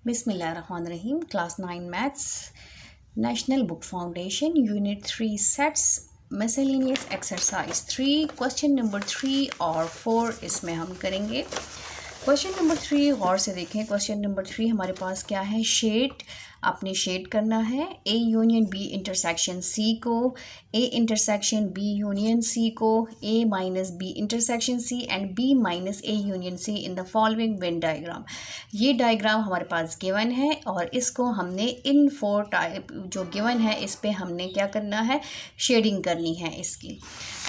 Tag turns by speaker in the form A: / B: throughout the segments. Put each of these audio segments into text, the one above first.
A: बिस्मिल्लाहिर्रहमानिर्रहीम। Class 9 maths, national book foundation, unit 3 sets, miscellaneous exercise 3, question number 3 और 4 इसमें हम करेंगे। क्वेश्चन नंबर 3 गौर से देखें। क्वेश्चन नंबर 3 हमारे पास क्या है? शेड। आपने शेड करना है A union B intersection C को, A intersection B union C को, A minus B intersection C and B minus A union C in the following Venn diagram. ये डायग्राम हमारे पास गिवन है और इसको हमने इन 4 टाइप जो गिवन है इस पे हमने क्या करना है? शेडिंग करनी है इसकी।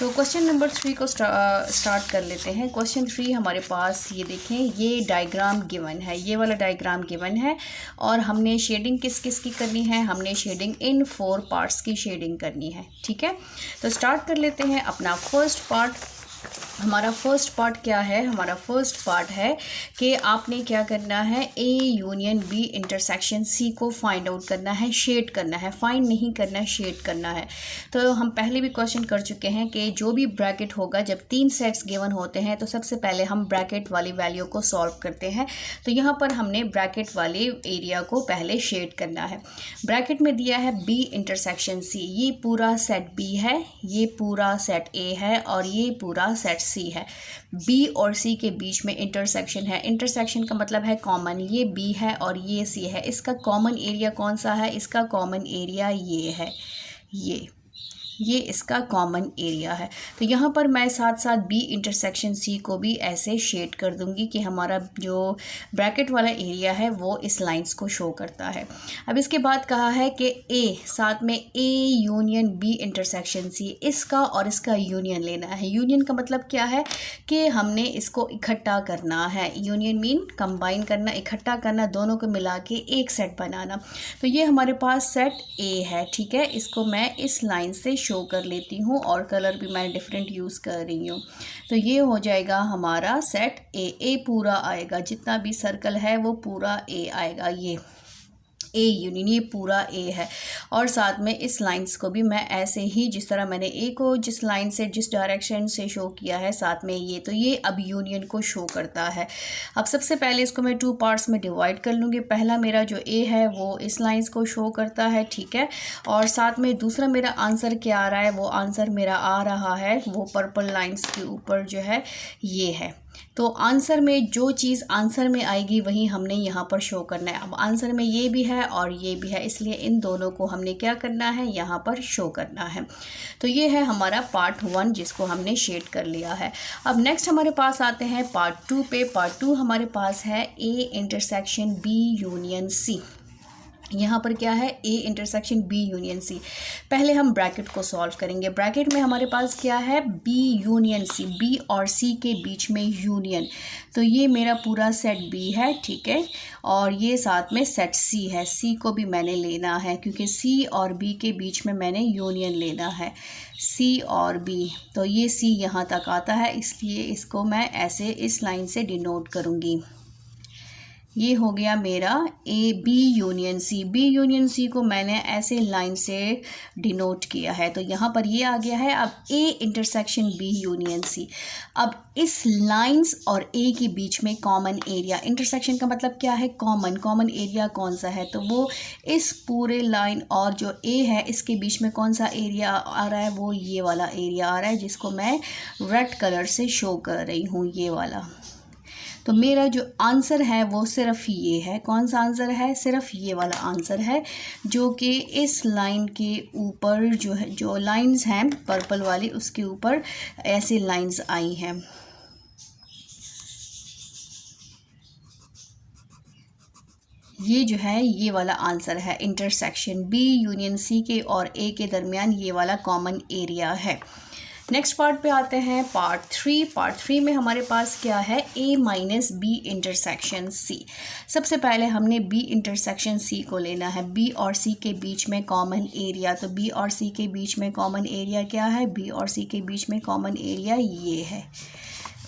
A: तो क्वेश्चन नंबर 3 को स्टार्ट कर लेते हैं। क्वेश्चन 3 हमारे पास ये देखें, ये डायग्राम गिवन है, ये वाला डायग्राम गिवन है और हमने शेडिंग किस किस की करनी है? हमने शेडिंग इन 4 पार्ट्स की शेडिंग करनी है। ठीक है, तो स्टार्ट कर लेते हैं अपना फर्स्ट पार्ट। हमारा फर्स्ट पार्ट क्या है? हमारा फर्स्ट पार्ट है कि आपने क्या करना है? A union B intersection C को फाइंड आउट करना है, शेड करना है, फाइंड नहीं करना है, शेड करना है। तो हम पहले भी क्वेश्चन कर चुके हैं कि जो भी ब्रैकेट होगा, जब 3 सेट्स गिवन होते हैं तो सबसे पहले हम ब्रैकेट वाली वैल्यू को सॉल्व करते हैं। तो यहाँ पर हमने ब्रैकेट वाले एरिया को पहले शेड करना है। ब्रैकेट में दिया है बी इंटरसेक्शन सी, ये पूरा सेट बी है, ये पूरा सेट ए है और ये पूरा सेट सी है। बी और सी के बीच में इंटरसेक्शन है। इंटरसेक्शन का मतलब है कॉमन, ये बी है और ये सी है। इसका कॉमन एरिया कौन सा है? इसका कॉमन एरिया ये है, ये इसका कॉमन एरिया है। तो यहाँ पर मैं साथ साथ बी इंटरसेक्शन सी को भी ऐसे शेड कर दूंगी कि हमारा जो ब्रैकेट वाला एरिया है वो इस लाइंस को शो करता है। अब इसके बाद कहा है कि ए, साथ में A union B intersection C, इसका और इसका यूनियन लेना है। यूनियन का मतलब क्या है? कि हमने इसको इकट्ठा करना है। यूनियन मीन कंबाइन करना, इकट्ठा करना, दोनों को मिला के एक सेट बनाना। तो ये हमारे पास सेट ए है। ठीक है, इसको मैं इस लाइन से शो कर लेती हूँ और कलर भी मैं डिफरेंट यूज़ कर रही हूँ। तो ये हो जाएगा हमारा सेट ए। ए पूरा आएगा, जितना भी सर्कल है वो पूरा ए आएगा। ये ए यूनियन, ये पूरा ए है। और साथ में इस लाइंस को भी मैं ऐसे ही, जिस तरह मैंने ए को जिस लाइन से जिस डायरेक्शन से शो किया है, साथ में ये, तो ये अब यूनियन को शो करता है। अब सबसे पहले इसको मैं 2 पार्ट्स में डिवाइड कर लूँगी। पहला मेरा जो ए है वो इस लाइंस को शो करता है, ठीक है, और साथ में दूसरा मेरा आंसर क्या आ रहा है? वो आंसर मेरा आ रहा है वो पर्पल लाइंस के ऊपर जो है ये है। तो आंसर में जो चीज़ आंसर में आएगी वही हमने यहाँ पर शो करना है। अब आंसर में ये भी है और ये भी है, इसलिए इन दोनों को हमने क्या करना है? यहाँ पर शो करना है। तो ये है हमारा पार्ट 1 जिसको हमने शेड कर लिया है। अब नेक्स्ट हमारे पास आते हैं पार्ट 2 पे। पार्ट 2 हमारे पास है A intersection B union C. यहाँ पर क्या है? A intersection B union C. पहले हम ब्रैकेट को सॉल्व करेंगे। ब्रैकेट में हमारे पास क्या है? बी यूनियन सी, बी और सी के बीच में यूनियन। तो ये मेरा पूरा सेट बी है, ठीक है, और ये साथ में सेट सी है। सी को भी मैंने लेना है क्योंकि सी और बी के बीच में मैंने यूनियन लेना है, सी और बी। तो ये सी यहाँ तक आता है, इसलिए इसको मैं ऐसे इस लाइन से डिनोट करूँगी। ये हो गया मेरा A B union C. B union C को मैंने ऐसे लाइन से डिनोट किया है, तो यहाँ पर ये आ गया है। अब A intersection B union C. अब इस लाइंस और ए के बीच में कॉमन एरिया, इंटरसेक्शन का मतलब क्या है? कॉमन। कॉमन एरिया कौन सा है? तो वो इस पूरे लाइन और जो ए है इसके बीच में कौन सा एरिया आ रहा है? वो ये वाला एरिया आ रहा है, जिसको मैं रेड कलर से शो कर रही हूँ, ये वाला। तो मेरा जो आंसर है वो सिर्फ ये है। कौन सा आंसर है? सिर्फ ये वाला आंसर है, जो कि इस लाइन के ऊपर जो है, जो लाइंस हैं पर्पल वाली, उसके ऊपर ऐसे लाइंस आई हैं। ये जो है ये वाला आंसर है, इंटरसेक्शन बी यूनियन सी के और ए के दरमियान ये वाला कॉमन एरिया है। नेक्स्ट पार्ट पे आते हैं, पार्ट 3। पार्ट 3 में हमारे पास क्या है? ए माइनस बी इंटरसेक्शन सी। सबसे पहले हमने बी इंटरसेक्शन सी को लेना है। बी और सी के बीच में कॉमन एरिया, तो बी और सी के बीच में कॉमन एरिया क्या है? बी और सी के बीच में कॉमन एरिया ये है,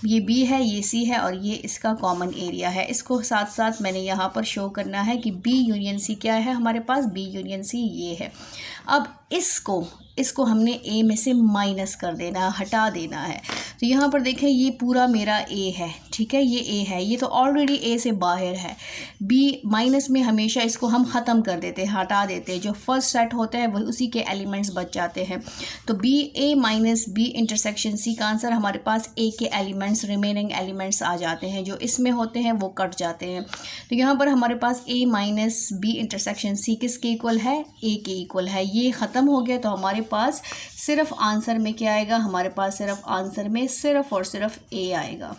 A: ये बी है, ये सी है और ये इसका कॉमन एरिया है। इसको साथ साथ मैंने यहाँ पर शो करना है कि बी यूनियन सी क्या है हमारे पास? बी यूनियन सी ये है। अब इसको हमने ए में से माइनस कर देना है, हटा देना है। तो यहाँ पर देखें ये पूरा मेरा ए है, ठीक है, ये ए है, ये तो ऑलरेडी ए से बाहर है। बी माइनस में हमेशा इसको हम ख़त्म कर देते हैं, हटा देते हैं, जो फर्स्ट सेट होता है वही उसी के एलिमेंट्स बच जाते हैं। तो बी ए माइनस बी इंटरसेक्शन सी का आंसर हमारे पास ए के एलिमेंट्स, रिमेनिंग एलिमेंट्स आ जाते हैं, जो इसमें होते हैं वो कट जाते हैं। तो यहाँ पर हमारे पास ए माइनस बी इंटरसेक्शन सी किसके इक्वल है, ए के इक्वल है। ये ख़त्म हो गया तो हमारे पास सिर्फ आंसर में क्या आएगा, हमारे पास सिर्फ आंसर में सिर्फ और सिर्फ ए आएगा।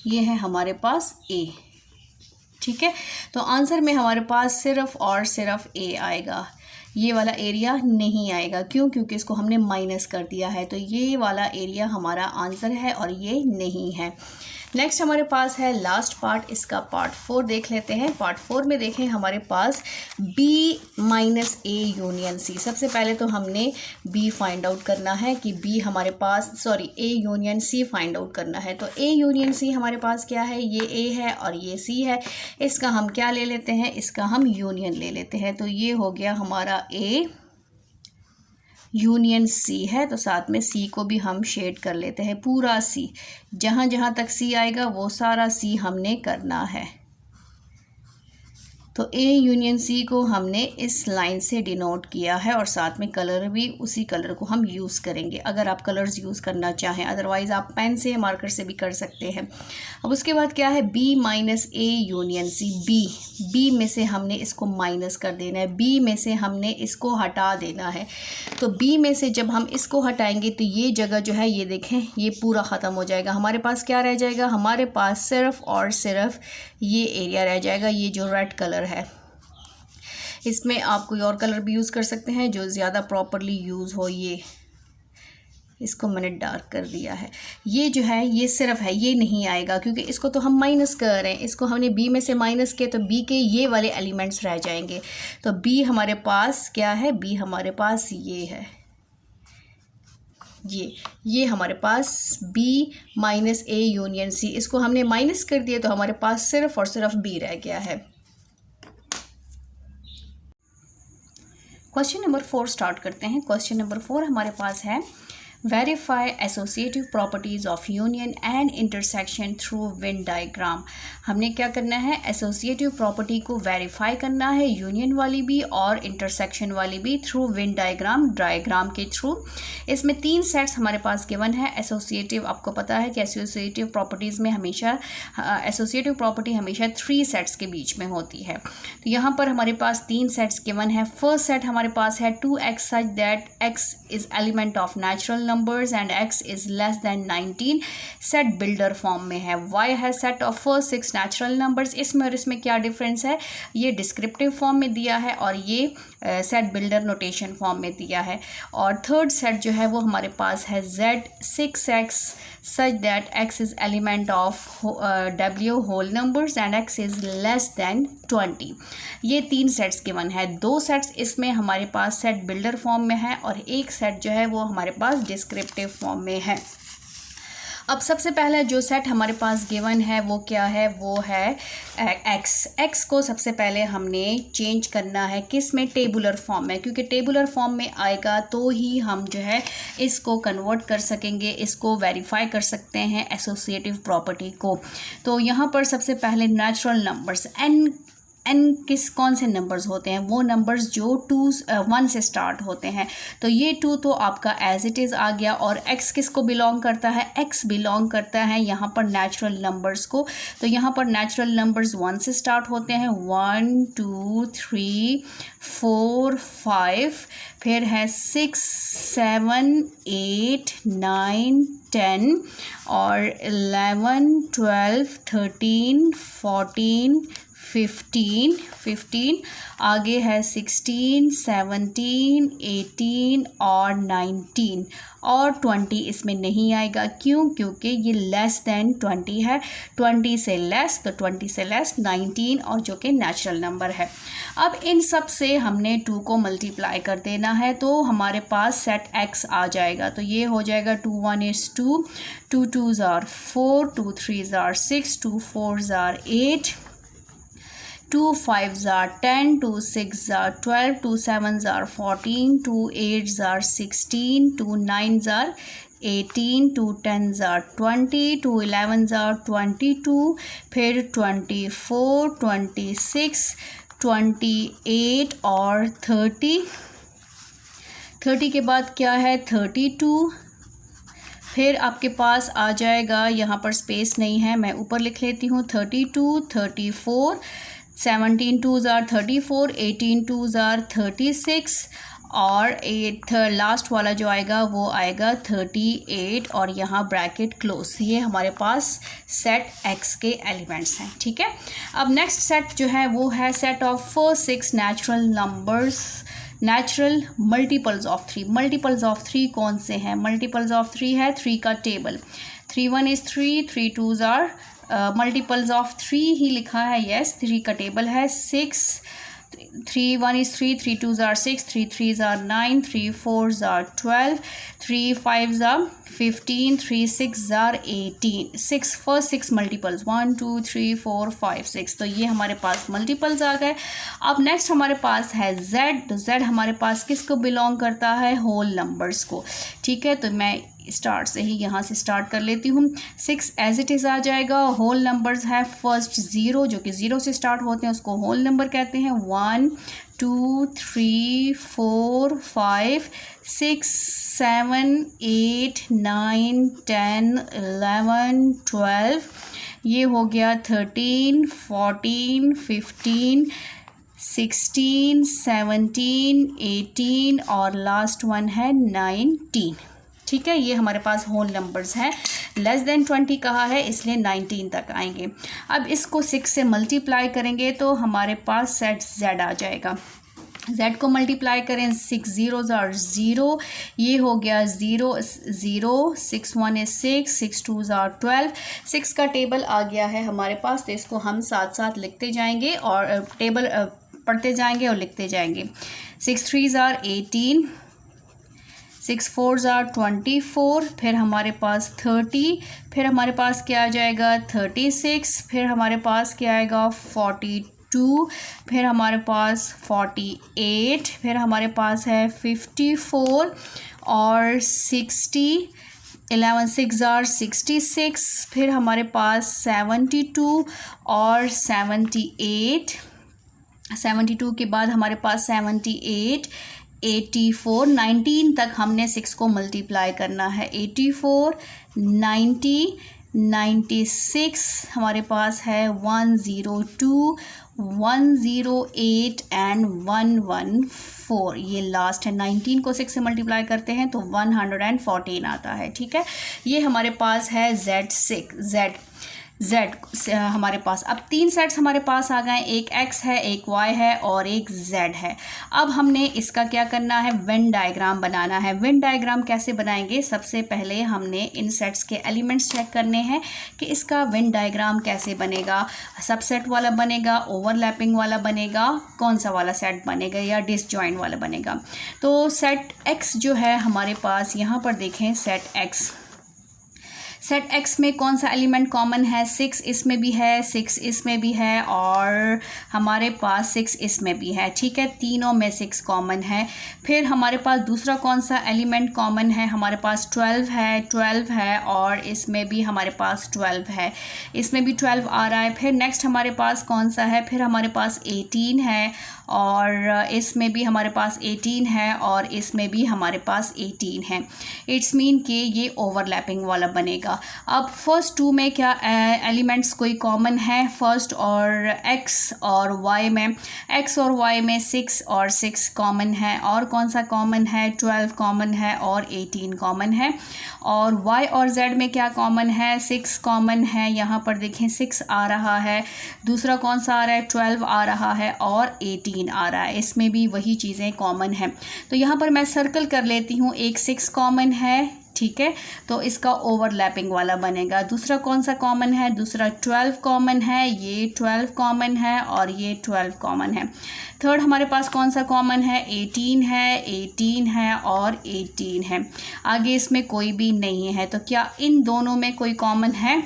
A: ये है हमारे पास ए, ठीक है। तो आंसर में हमारे पास सिर्फ और सिर्फ ए आएगा, ये वाला एरिया नहीं आएगा। क्यों? क्योंकि इसको हमने माइनस कर दिया है। तो ये वाला एरिया हमारा आंसर है और ये नहीं है। नेक्स्ट हमारे पास है लास्ट पार्ट, इसका पार्ट 4 देख लेते हैं। पार्ट 4 में देखें हमारे पास B minus A union C. सबसे पहले तो हमने B फाइंड आउट करना है कि B हमारे पास A union C find out करना है। तो A यूनियन C हमारे पास क्या है, ये A है और ये C है। इसका हम क्या ले लेते हैं, इसका हम यूनियन ले लेते हैं। तो ये हो गया हमारा A यूनियन सी है। तो साथ में सी को भी हम शेड कर लेते हैं, पूरा सी, जहाँ जहाँ तक सी आएगा वो सारा सी हमने करना है। तो ए यूनियन सी को हमने इस लाइन से डिनोट किया है और साथ में कलर भी उसी कलर को हम यूज़ करेंगे, अगर आप कलर्स यूज़ करना चाहें। अदरवाइज़ आप पेन से, मार्कर से भी कर सकते हैं। अब उसके बाद क्या है, B minus A union C. B में से हमने इसको माइनस कर देना है, बी में से हमने इसको हटा देना है। तो बी में से जब हम इसको हटाएंगे तो ये जगह जो है, ये देखें, ये पूरा ख़त्म हो जाएगा। हमारे पास क्या रह जाएगा, हमारे पास सिर्फ और सिर्फ ये एरिया रह जाएगा, ये जो रेड कलर है। इसमें आप कोई और कलर भी यूज़ कर सकते हैं जो ज़्यादा प्रॉपरली यूज़ हो। ये इसको मैंने डार्क कर दिया है। ये जो है ये सिर्फ है, ये नहीं आएगा क्योंकि इसको तो हम माइनस कर रहे हैं। इसको हमने बी में से माइनस किया तो बी के ये वाले एलिमेंट्स रह जाएंगे। तो बी हमारे पास क्या है, बी हमारे पास ये है, ये हमारे पास B minus A union C. इसको हमने माइनस कर दिया तो हमारे पास सिर्फ और सिर्फ B रह गया है। क्वेश्चन नंबर 4 स्टार्ट करते हैं। क्वेश्चन नंबर 4 हमारे पास है, verify associative properties of union and intersection through Venn diagram. हमने क्या करना है, एसोसिएटिव प्रॉपर्टी को वेरीफाई करना है, यूनियन वाली भी और इंटरसेक्शन वाली भी, थ्रू वेन डायग्राम के थ्रू। इसमें 3 सेट्स हमारे पास गिवन है। एसोसिएटिव, आपको पता है कि एसोसिएटिव प्रॉपर्टीज़ में हमेशा एसोसिएटिव प्रॉपर्टी हमेशा 3 सेट्स के बीच में होती है। तो यहाँ पर हमारे पास 3 सेट्स गिवन है। फर्स्ट सेट हमारे पास है 2x such that x is element of natural numbers and x is less then 19। Set builder form में है। y है set of first 6 natural numbers. इसमें और इसमें क्या डिफरेंस है, ये डिस्क्रिप्टिव फॉर्म में दिया है और ये सेट बिल्डर नोटेशन फॉर्म में दिया है। और थर्ड सेट जो है वो हमारे पास है z 6x such that x is element of w whole numbers and x is less than 20। ये 3 सेट्स गिवन है। 2 सेट्स इसमें हमारे पास सेट बिल्डर फॉर्म में है और एक सेट जो है वो हमारे पास डिस्क्रिप्टिव फॉर्म में है। अब सबसे पहला जो सेट हमारे पास गिवन है वो क्या है, वो है x को सबसे पहले हमने चेंज करना है किस में, टेबुलर फॉर्म में, क्योंकि टेबुलर फॉर्म में आएगा तो ही हम जो है इसको कन्वर्ट कर सकेंगे, इसको वेरीफाई कर सकते हैं एसोसिएटिव प्रॉपर्टी को। तो यहाँ पर सबसे पहले नेचुरल नंबर्स n कौन से नंबर्स होते हैं, वो नंबर्स जो 1 से स्टार्ट होते हैं। तो ये 2 तो आपका एज इट इज़ आ गया। और x किसको बिलोंग करता है, x बिलोंग करता है यहाँ पर नेचुरल नंबर्स को। तो यहाँ पर नेचुरल नंबर्स 1 से स्टार्ट होते हैं, 1 2 3 4 5, फिर है 6 7 8 9 10 और 11 12 13 14 15 आगे है 16 17 18 और 19 और 20 इसमें नहीं आएगा। क्यों? क्योंकि ये लेस दैन 20 है। 20 से लेस, तो 20 से लेस 19 और जो कि नेचुरल नंबर है। अब इन सब से हमने 2 को मल्टीप्लाई कर देना है तो हमारे पास सेट x आ जाएगा। तो ये हो जाएगा 2 1 is 2, 2 2s are 4, 2 3s are 6, 2 4s are 8, 2 5s are 10, 2 6s are 12, 2 7s are 14, 2 8s are 16, 2 9s are 18, 2 10s are 20, 2 11s are 22, फिर 24, 26, 28 और 30 के बाद क्या है 32, फिर आपके पास आ जाएगा, यहाँ पर स्पेस नहीं है, मैं ऊपर लिख लेती हूँ 32, 34, 17 2s are 34, 18 2s are 36 और 8 लास्ट वाला जो आएगा वो आएगा 38 और यहाँ ब्रैकेट क्लोज। ये हमारे पास सेट x के एलिमेंट्स हैं, ठीक है। अब नेक्स्ट सेट जो है वो है set of 6 natural numbers, natural multiples of 3। Multiples of 3 कौन से हैं? मल्टीपल्स ऑफ 3 है 3 का table, 3 1 is 3, 3 2s are multiples of 3 ही लिखा है, यस 3 का टेबल है 6, 3 1 is 3, 3 2s are 6, 3 3s are 9, 3 4s are 12, 3 5s are 15, 3 6s are 18। 6 first 6 multiples 1 2 3 4 5 6, तो ये हमारे पास मल्टीपल्स आ गए। अब नेक्स्ट हमारे पास है z, तो z हमारे पास किसको बिलोंग करता है? होल नंबर्स को, ठीक है। तो मैं स्टार्ट से ही यहाँ से स्टार्ट कर लेती हूँ। 6 एज इट इज़ आ जाएगा। होल नंबर्स है फर्स्ट 0, जो कि 0 से स्टार्ट होते हैं उसको होल नंबर कहते हैं। 1 2 3 4 5 6 7 8 9 10 11 12, ये हो गया 13 14 15 16 17 18 और लास्ट वन है 19, ठीक है। ये हमारे पास होल नंबर्स हैं। लेस देन 20 कहा है इसलिए 19 तक आएंगे। अब इसको 6 से मल्टीप्लाई करेंगे तो हमारे पास सेट z आ जाएगा। z को मल्टीप्लाई करें, 6 zeros are 0, ये हो गया 0 0, 6 1 is 6, 6 2s are 12। 6 का टेबल आ गया है हमारे पास, तो इसको हम साथ साथ लिखते जाएंगे और टेबल पढ़ते जाएंगे और लिखते जाएंगे। 6 3s are 18, 6 4s are 24, फिर हमारे पास 30, फिर हमारे पास क्या आ जाएगा 36, फिर हमारे पास क्या आएगा 42, फिर हमारे पास 48, फिर हमारे पास है 54 और 60, 11 6 are 66, फिर हमारे पास 72 और 78, 72 के बाद हमारे पास 78 84, 19 तक हमने 6 को मल्टीप्लाई करना है। 84 90 96, हमारे पास है 102 108 एंड 114, ये लास्ट है। 19 को 6 से मल्टीप्लाई करते हैं तो 114 आता है, ठीक है। ये हमारे पास है Z हमारे पास। अब 3 सेट्स हमारे पास आ गए, एक x है, एक y है और एक z है। अब हमने इसका क्या करना है, वेन डायग्राम बनाना है। वेन डायग्राम कैसे बनाएंगे? सबसे पहले हमने इन सेट्स के एलिमेंट्स चेक करने हैं कि इसका वेन डायग्राम कैसे बनेगा। सबसेट वाला बनेगा, ओवरलैपिंग वाला बनेगा, कौन सा वाला सेट बनेगा या डिसजॉइंट वाला बनेगा। तो सेट x जो है हमारे पास, यहाँ पर देखें सेट x में कौन सा एलिमेंट कॉमन है? 6 इसमें भी है, 6 इसमें भी है और हमारे पास 6 इसमें भी है, ठीक है। तीनों में 6 कॉमन है। फिर हमारे पास दूसरा कौन सा एलिमेंट कॉमन है? हमारे पास 12 है और इसमें भी हमारे पास 12 है, इसमें भी 12 आ रहा है। फिर नेक्स्ट हमारे पास कौन सा है? फिर हमारे पास 18 है और इसमें भी हमारे पास 18 है और इसमें भी हमारे पास 18 है। इट्स मीन कि ये ओवरलैपिंग वाला बनेगा। अब फर्स्ट 2 में क्या एलिमेंट्स कोई कॉमन है? फर्स्ट और x और y में, x और y में 6 और 6 कॉमन है और कौन सा कॉमन है? 12 कॉमन है और 18 कॉमन है। और y और z में क्या कॉमन है? 6 कॉमन है, यहाँ पर देखें 6 आ रहा है, दूसरा कौन सा आ रहा है? 12 आ रहा है और 18 आ रहा है, इसमें भी वही चीज़ें कॉमन हैं। तो यहाँ पर मैं सर्कल कर लेती हूँ, एक 6 कॉमन है, ठीक है, तो इसका ओवरलैपिंग वाला बनेगा। दूसरा कौन सा कॉमन है? दूसरा 12 कॉमन है, ये 12 कॉमन है और ये 12 कॉमन है। थर्ड हमारे पास कौन सा कॉमन है? 18 है और 18 है। आगे इसमें कोई भी नहीं है, तो क्या इन दोनों में कोई कॉमन है?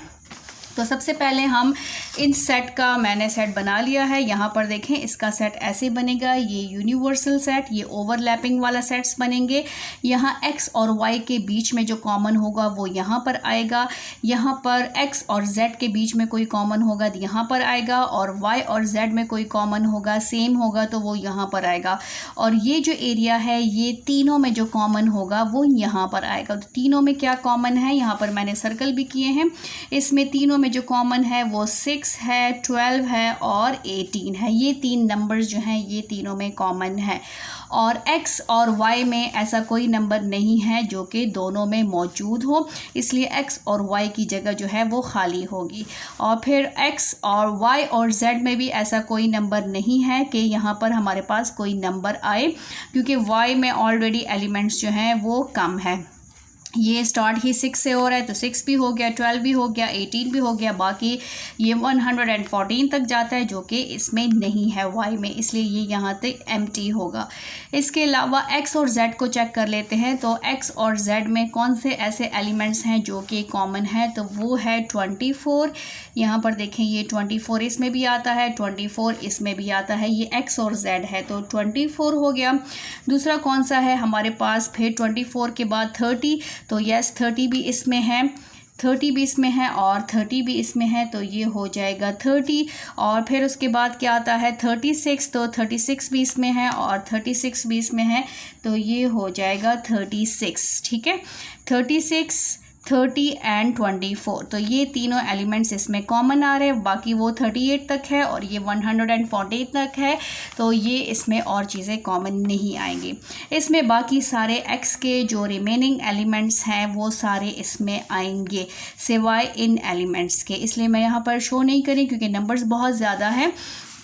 A: तो सबसे पहले हम इन सेट का मैंने सेट बना लिया है। यहाँ पर देखें इसका सेट ऐसे बनेगा, ये यूनिवर्सल सेट, ये ओवरलैपिंग वाला सेट्स बनेंगे। यहाँ x और y के बीच में जो कॉमन होगा वो यहाँ पर आएगा, यहाँ पर x और z के बीच में कोई कॉमन होगा तो यहाँ पर आएगा, और y और z में कोई कॉमन होगा सेम होगा तो वो यहाँ पर आएगा, और ये जो एरिया है ये तीनों में जो कॉमन होगा वो यहाँ पर आएगा। तो तीनों में क्या कॉमन है, यहाँ पर मैंने सर्कल भी किए हैं। इसमें तीनों में जो कॉमन है वो 6 है, 12 है और 18 है। ये तीन नंबर्स जो हैं ये तीनों में कॉमन है, और x और y में ऐसा कोई नंबर नहीं है जो कि दोनों में मौजूद हो, इसलिए x और y की जगह जो है वो खाली होगी। और फिर x और y और z में भी ऐसा कोई नंबर नहीं है कि यहाँ पर हमारे पास कोई नंबर आए, क्योंकि y में ऑलरेडी एलिमेंट्स जो हैं वो कम है। ये स्टार्ट ही 6 से हो रहा है तो 6 भी हो गया, 12 भी हो गया, 18 भी हो गया, बाकी ये 114 तक जाता है जो कि इसमें नहीं है y में, इसलिए ये यहाँ तक एम्प्टी होगा। इसके अलावा x और z को चेक कर लेते हैं। तो x और z में कौन से ऐसे एलिमेंट्स हैं जो कि कॉमन है, तो वो है 24। यहाँ पर देखें ये 24 इसमें भी आता है, 24 इसमें भी आता है, ये x और z है तो 24 हो गया। दूसरा कौन सा है हमारे पास, फिर 24 के बाद 30, तो यस 30 भी इसमें है, 30 भी इसमें है और 30 भी इसमें है, तो ये हो जाएगा 30। और फिर उसके बाद क्या आता है 36, तो 36 भी इसमें है और 36 भी इसमें है, तो ये हो जाएगा 36। ठीक है, 36, 30 एंड 24, तो ये तीनों एलिमेंट्स इसमें कॉमन आ रहे हैं। बाकी वो 38 तक है और ये 140 तक है, तो ये इसमें और चीज़ें कॉमन नहीं आएंगी। इसमें बाकी सारे x के जो रिमेनिंग एलिमेंट्स हैं वो सारे इसमें आएंगे सिवाय इन एलिमेंट्स के, इसलिए मैं यहाँ पर शो नहीं करी क्योंकि नंबर्स बहुत ज़्यादा हैं,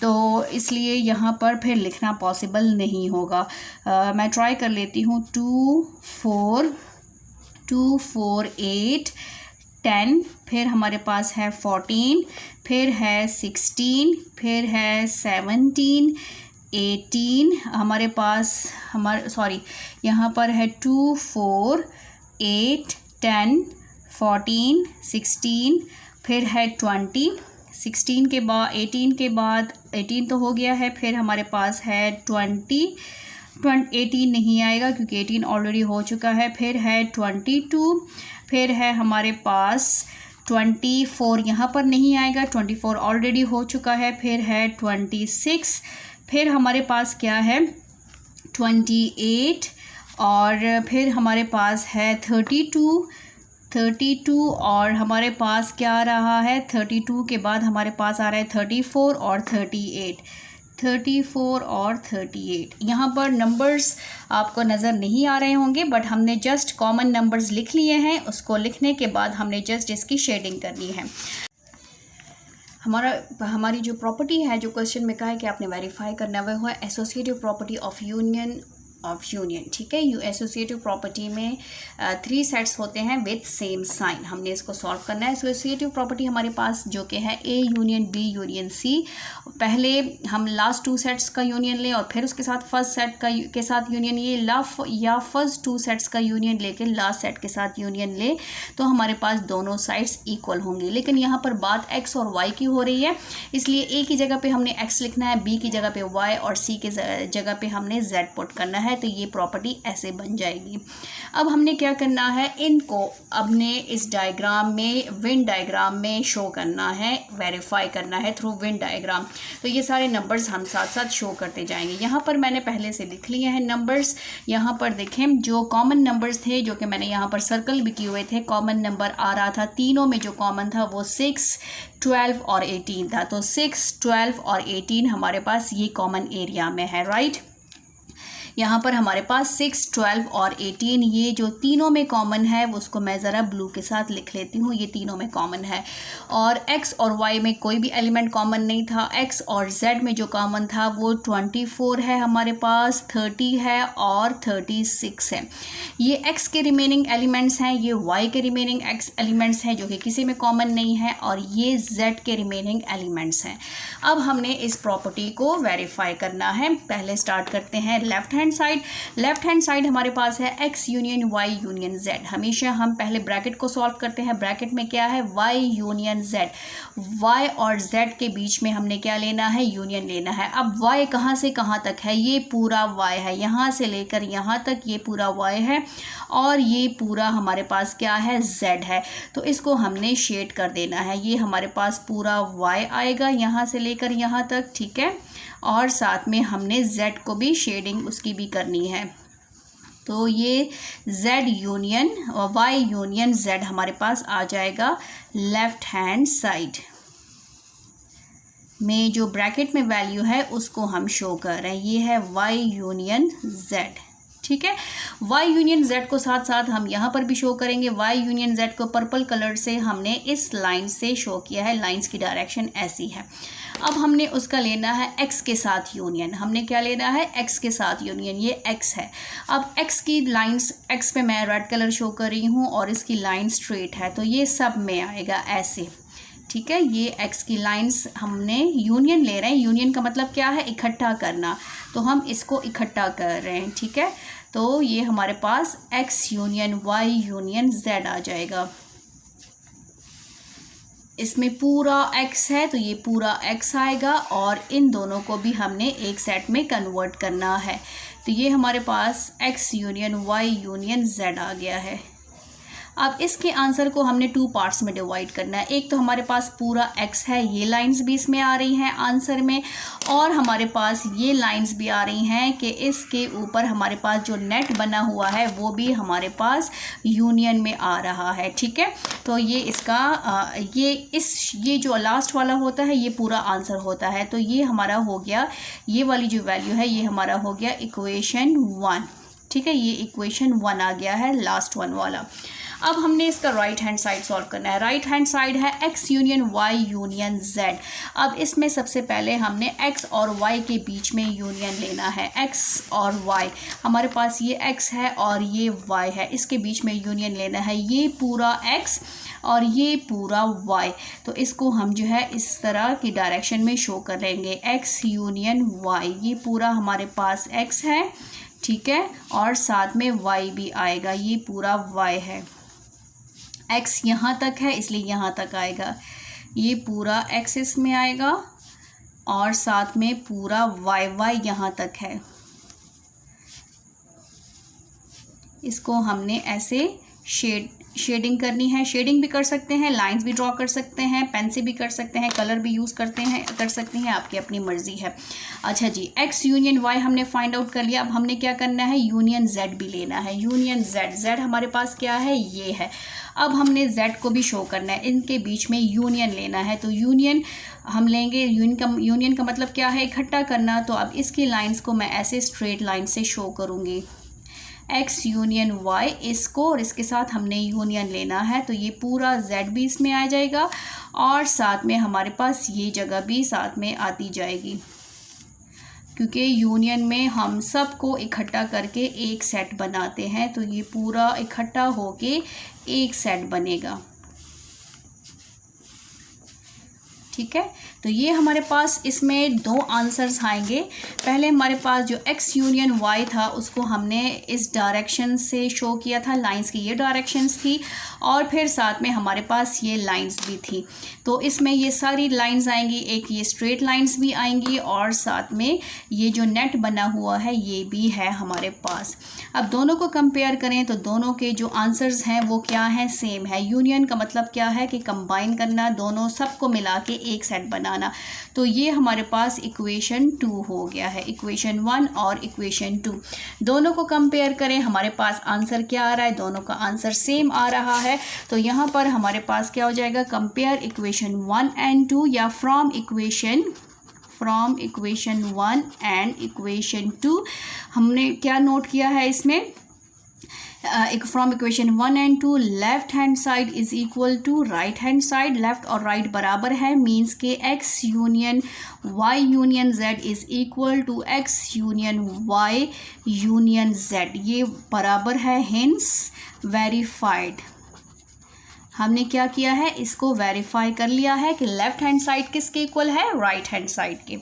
A: तो इसलिए यहाँ पर फिर लिखना पॉसिबल नहीं होगा। मैं ट्राई कर लेती हूँ। 2, 4, 2, 4, 8, 10, फिर हमारे पास है 14, फिर है 16, फिर है 17, 18, हमारे पास यहाँ पर है 2, 4, 8, 10, 14, 16, फिर है 20, 16 के बाद 18 के बाद 18 तो हो गया है, फिर हमारे पास है 18 नहीं आएगा क्योंकि 18 ऑलरेडी हो चुका है, फिर है 22, फिर है हमारे पास 24, यहाँ पर नहीं आएगा, 24 ऑलरेडी हो चुका है, फिर है 26, फिर हमारे पास क्या है 28, और फिर हमारे पास है 32 और हमारे पास क्या आ रहा है 32 के बाद हमारे पास आ रहा है 34 और 34 और 38। यहाँ पर नंबर्स आपको नज़र नहीं आ रहे होंगे, बट हमने जस्ट कॉमन नंबर्स लिख लिए हैं। उसको लिखने के बाद हमने जस्ट इसकी शेडिंग करनी है। हमारी जो प्रॉपर्टी है, जो क्वेश्चन में कहा है कि आपने वेरीफाई करना है, वो है एसोसिएटिव प्रॉपर्टी ऑफ यूनियन। ठीक है, एसोसिएटिव प्रॉपर्टी में 3 सेट्स होते हैं विद सेम साइन। हमने इसको सॉल्व करना है। एसोसिएटिव प्रॉपर्टी हमारे पास जो कि है A union B union C। पहले हम लास्ट 2 सेट्स का यूनियन लें और फिर उसके साथ फर्स्ट सेट के साथ यूनियन ये या फर्स्ट 2 सेट्स का यूनियन लेके लास्ट सेट के साथ यूनियन ले, तो हमारे पास दोनों साइड्स इक्वल होंगी। लेकिन यहाँ पर बात x और y की हो रही है, इसलिए A की जगह पे हमने x लिखना है, B की जगह पे y और C की जगह पे हमने z पुट करना है, तो ये प्रॉपर्टी ऐसे बन जाएगी। अब हमने क्या करना है, इनको अपने इस डायग्राम में, वेन डायग्राम में शो करना है, वेरीफाई करना है थ्रू वेन डायग्राम। तो ये सारे नंबर्स हम साथ साथ शो करते जाएंगे। यहाँ पर मैंने पहले से लिख लिए हैं नंबर्स। यहाँ पर देखें जो कॉमन नंबर्स थे, जो कि मैंने यहाँ पर सर्कल भी किए हुए थे, कॉमन नंबर आ रहा था, तीनों में जो कॉमन था वो 6, 12 और 18 था। तो 6, 12 और 18 हमारे पास ये कॉमन एरिया में है, राइट। यहाँ पर हमारे पास 6, 12 और 18 ये जो तीनों में कॉमन है उसको मैं ज़रा ब्लू के साथ लिख लेती हूँ, ये तीनों में कॉमन है। और x और y में कोई भी एलिमेंट कॉमन नहीं था। x और z में जो कॉमन था वो 24 है हमारे पास, 30 है और 36 है। ये x के रिमेनिंग एलिमेंट्स हैं, ये y के रिमेनिंग x एलिमेंट्स हैं जो कि किसी में कॉमन नहीं है, और ये z के रिमेनिंग एलिमेंट्स हैं। अब हमने इस प्रॉपर्टी को वेरीफाई करना है। पहले स्टार्ट करते हैं left hand left hand side हमारे पास है x union y union z। हमेशा हम पहले ब्रैकेट को सॉल्व करते हैं। ब्रैकेट में क्या है, y यूनियन z, y और z के बीच में हमने क्या लेना है, यूनियन लेना है। अब y कहाँ से कहाँ तक है, ये पूरा y है, यहाँ से लेकर यहाँ तक ये पूरा y है और ये पूरा हमारे पास क्या है, z है। तो इसको हमने शेड कर देना है। ये हमारे पास पूरा y आएगा यहाँ से लेकर यहाँ तक, ठीक है। और साथ में हमने z को भी शेडिंग उसकी भी करनी है। तो ये z यूनियन और y यूनियन z हमारे पास आ जाएगा लेफ्ट हैंड साइड में। जो ब्रैकेट में वैल्यू है उसको हम शो कर रहे हैं, ये है y यूनियन z, ठीक है। y यूनियन z को साथ साथ हम यहाँ पर भी शो करेंगे। y यूनियन z को पर्पल कलर से हमने इस लाइन से शो किया है, लाइंस की डायरेक्शन ऐसी है। अब हमने उसका लेना है x के साथ यूनियन। हमने क्या लेना है, x के साथ यूनियन, ये x है। अब x की लाइंस, x पे मैं रेड कलर शो कर रही हूँ और इसकी लाइन स्ट्रेट है, तो ये सब में आएगा ऐसे, ठीक है। ये x की लाइंस हमने यूनियन ले रहे हैं। यूनियन का मतलब क्या है, इकट्ठा करना, तो हम इसको इकट्ठा कर रहे हैं, ठीक है। तो ये हमारे पास x union y union z आ जाएगा। इसमें पूरा x है तो ये पूरा x आएगा और इन दोनों को भी हमने एक सेट में कन्वर्ट करना है। तो ये हमारे पास x union y union z आ गया है। अब इसके आंसर को हमने 2 पार्ट्स में डिवाइड करना है। एक तो हमारे पास पूरा x है, ये लाइंस भी इसमें आ रही हैं आंसर में, और हमारे पास ये लाइंस भी आ रही हैं कि इसके ऊपर हमारे पास जो नेट बना हुआ है वो भी हमारे पास यूनियन में आ रहा है, ठीक है। तो ये इसका ये जो लास्ट वाला होता है ये पूरा आंसर होता है। तो ये हमारा हो गया, ये वाली जो वैल्यू है ये हमारा हो गया इक्वेशन 1, ठीक है। ये इक्वेशन 1 आ गया है, लास्ट वन वाला। अब हमने इसका राइट हैंड साइड सॉल्व करना है। राइट हैंड साइड है x union y union z। अब इसमें सबसे पहले हमने x और y के बीच में यूनियन लेना है। x और y, हमारे पास ये x है और ये y है, इसके बीच में यूनियन लेना है। ये पूरा x और ये पूरा y, तो इसको हम जो है इस तरह की डायरेक्शन में शो कर लेंगे, x यूनियन y। ये पूरा हमारे पास x है, ठीक है, और साथ में y भी आएगा, ये पूरा y है। x यहाँ तक है इसलिए यहाँ तक आएगा, ये पूरा x इसमें आएगा और साथ में पूरा y यहाँ तक है। इसको हमने ऐसे शेडिंग करनी है। शेडिंग भी कर सकते हैं, लाइंस भी ड्रॉ कर सकते हैं, पेन से भी कर सकते हैं, कलर भी यूज़ कर सकते हैं, आपकी अपनी मर्ज़ी है। अच्छा जी, x यूनियन y हमने फाइंड आउट कर लिया। अब हमने क्या करना है, यूनियन z भी लेना है। यूनियन z हमारे पास क्या है, ये है। अब हमने z को भी शो करना है, इनके बीच में यूनियन लेना है। तो यूनियन हम लेंगे, यूनियन का मतलब क्या है, इकट्ठा करना। तो अब इसकी लाइंस को मैं ऐसे स्ट्रेट लाइन से शो करूँगी, x यूनियन y, इसको और इसके साथ हमने यूनियन लेना है। तो ये पूरा z भी इसमें आ जाएगा और साथ में हमारे पास ये जगह भी साथ में आती जाएगी, क्योंकि यूनियन में हम सबको इकट्ठा करके एक सेट बनाते हैं। तो ये पूरा इकट्ठा होके एक सेट बनेगा, ठीक है। तो ये हमारे पास इसमें 2 आंसर्स आएंगे। पहले हमारे पास जो x यूनियन y था उसको हमने इस डायरेक्शन से शो किया था, लाइंस की ये डायरेक्शंस थी और फिर साथ में हमारे पास ये लाइंस भी थी। तो इसमें ये सारी लाइंस आएंगी, एक ये स्ट्रेट लाइंस भी आएंगी और साथ में ये जो नेट बना हुआ है ये भी है हमारे पास। अब दोनों को कंपेयर करें तो दोनों के जो आंसर्स हैं वो क्या हैं, सेम है। यूनियन का मतलब क्या है कि कंबाइन करना, दोनों सबको मिला के एक सेट बनाना। तो ये हमारे पास इक्वेशन 2 हो गया है, इक्वेशन 1 और इक्वेशन 2। दोनों को कंपेयर करें, हमारे पास आंसर क्या आ रहा है, दोनों का आंसर सेम आ रहा है। तो यहाँ पर हमारे पास क्या हो जाएगा, कंपेयर इक्वेशन 1 एंड 2 या फ्रॉम इक्वेशन 1 एंड इक्वेशन 2। हमने क्या नोट किया है इसमें, from equation 1 and 2 left hand side is equal to right hand side. Left और राइट बराबर है, मीन्स के x union y union z is equal to x union y union z, ये बराबर है, हिंस वेरीफाइड। हमने क्या किया है, इसको वेरीफाई कर लिया है कि लेफ्ट हैंड साइड किसके इक्वल है, राइट हैंड साइड के।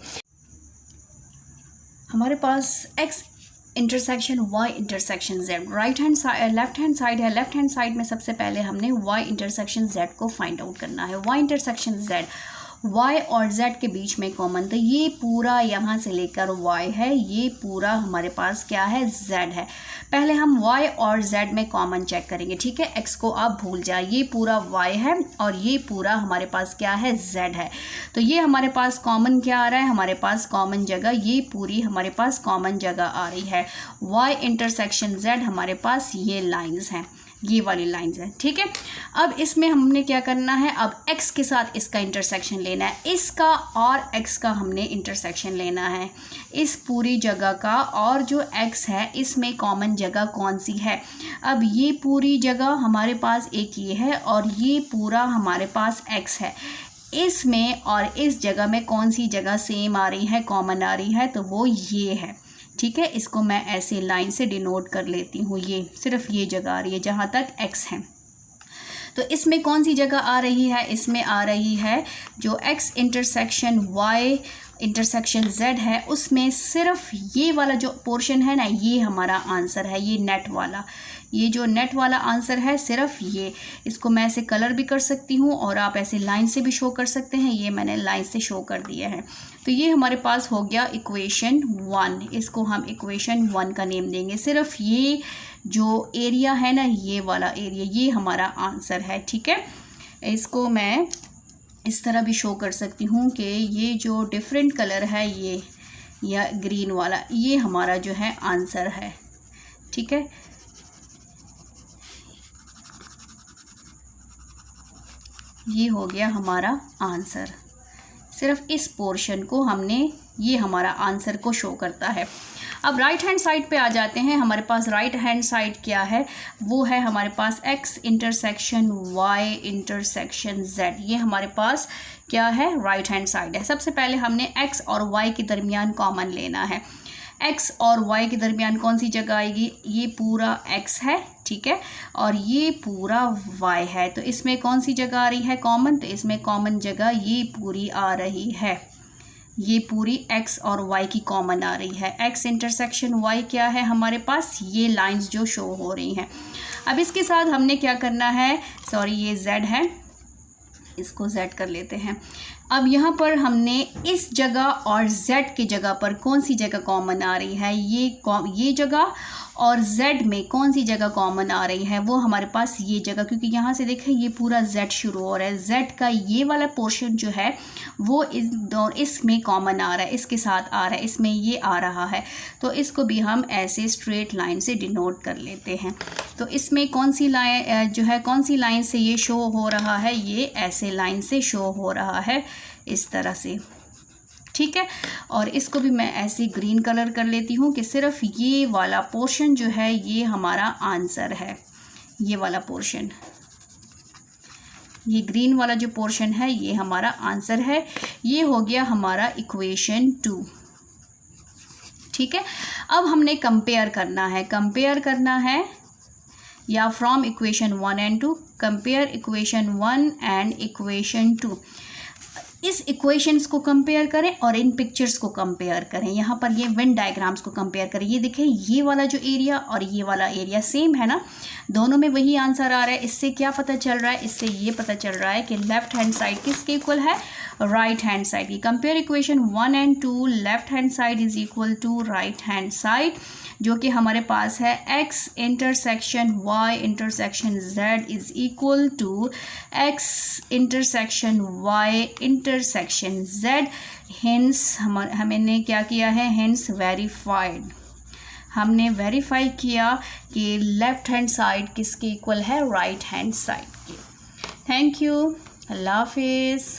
A: हमारे पास x intersection y intersection z, right hand side left hand side है, लेफ्ट हैंड साइड में सबसे पहले हमने y इंटरसेक्शन z को फाइंड आउट करना है। y इंटरसेक्शन z, y और z के बीच में कॉमन, तो ये पूरा यहाँ से लेकर y है, ये पूरा हमारे पास क्या है, z है। पहले हम y और z में कॉमन चेक करेंगे, ठीक है। x को आप भूल जाए, ये पूरा y है और ये पूरा हमारे पास क्या है, z है। तो ये हमारे पास कॉमन क्या आ रहा है, हमारे पास कॉमन जगह, ये पूरी हमारे पास कॉमन जगह आ रही है। y इंटरसेक्शन z हमारे पास ये लाइंस हैं, ये वाली लाइंस है, ठीक है। अब इसमें हमने क्या करना है, अब x के साथ इसका इंटरसेक्शन लेना है, इसका और x का हमने इंटरसेक्शन लेना है, इस पूरी जगह का। और जो x है इसमें कॉमन जगह कौन सी है, अब ये पूरी जगह हमारे पास एक ये है और ये पूरा हमारे पास x है। इसमें और इस जगह में कौन सी जगह सेम आ रही है, कॉमन आ रही है, तो वो ये है, ठीक है। इसको मैं ऐसे लाइन से डिनोट कर लेती हूँ, ये सिर्फ ये जगह आ रही है जहाँ तक x है। तो इसमें कौन सी जगह आ रही है, इसमें आ रही है जो x intersection y intersection z है, उसमें सिर्फ ये वाला जो पोर्शन है ना, ये हमारा आंसर है, ये नेट वाला, ये जो नेट वाला आंसर है सिर्फ ये। इसको मैं ऐसे कलर भी कर सकती हूँ और आप ऐसे लाइन से भी शो कर सकते हैं, ये मैंने लाइन से शो कर दिया है। तो ये हमारे पास हो गया इक्वेशन 1, इसको हम इक्वेशन 1 का नेम देंगे। सिर्फ ये जो एरिया है ना, ये वाला एरिया, ये हमारा आंसर है, ठीक है। इसको मैं इस तरह भी शो कर सकती हूँ कि ये जो डिफरेंट कलर है, ये या ग्रीन वाला, ये हमारा जो है आंसर है, ठीक है। ये हो गया हमारा आंसर, सिर्फ इस पोर्शन को हमने, ये हमारा आंसर को शो करता है। अब राइट हैंड साइड पे आ जाते हैं। हमारे पास राइट हैंड साइड क्या है, वो है हमारे पास x intersection y intersection z, ये हमारे पास क्या है, राइट हैंड साइड है। सबसे पहले हमने x और y के दरमियान कॉमन लेना है। x और y के दरमियान कौन सी जगह आएगी, ये पूरा x है, ठीक है, और ये पूरा y है। तो इसमें कौन सी जगह आ रही है कॉमन, तो इसमें कॉमन जगह ये पूरी आ रही है, ये पूरी x और y की कॉमन आ रही है। x इंटरसेक्शन y क्या है हमारे पास, ये लाइंस जो शो हो रही हैं। अब इसके साथ हमने क्या करना है, सॉरी ये z है, इसको z कर लेते हैं। अब यहाँ पर हमने इस जगह और z की जगह पर कौन सी जगह कॉमन आ रही है, ये जगह, और z में कौन सी जगह कॉमन आ रही है, वो हमारे पास ये जगह, क्योंकि यहाँ से देखें ये पूरा z शुरू हो रहा है, z का ये वाला पोर्शन जो है वो इसमें कॉमन आ रहा है, इसके साथ आ रहा है, इसमें ये आ रहा है। तो इसको भी हम ऐसे स्ट्रेट लाइन से डिनोट कर लेते हैं। तो इसमें कौन सी लाइन जो है, कौन सी लाइन से ये शो हो रहा है, ये ऐसे लाइन से शो हो रहा है, इस तरह से, ठीक है। और इसको भी मैं ऐसे ग्रीन कलर कर लेती हूँ कि सिर्फ ये वाला पोर्शन जो है ये हमारा आंसर है, ये वाला पोर्शन, ये ग्रीन वाला जो पोर्शन है ये हमारा आंसर है। ये हो गया हमारा इक्वेशन 2, ठीक है। अब हमने कंपेयर करना है या from equation 1 and 2, compare equation 1 and equation 2। इस इक्वेशंस को कंपेयर करें और इन पिक्चर्स को कंपेयर करें। यहाँ पर ये वेन डायग्राम्स को कंपेयर करें। ये देखें, ये वाला जो एरिया और ये वाला एरिया सेम है ना, दोनों में वही आंसर आ रहा है। इससे क्या पता चल रहा है, इससे ये पता चल रहा है कि लेफ्ट हैंड साइड किसके इक्वल है, राइट हैंड साइड की। Compare equation 1 and 2, left hand side is equal to right hand side, जो कि हमारे पास है x intersection y intersection z is equal to x intersection y intersection z। Hence हमने क्या किया है, हेंस वेरीफाइड, हमने वेरीफाई किया कि लेफ्ट हैंड साइड किसके इक्वल है, राइट हैंड साइड के। थैंक यू, अल्लाह हाफिज़।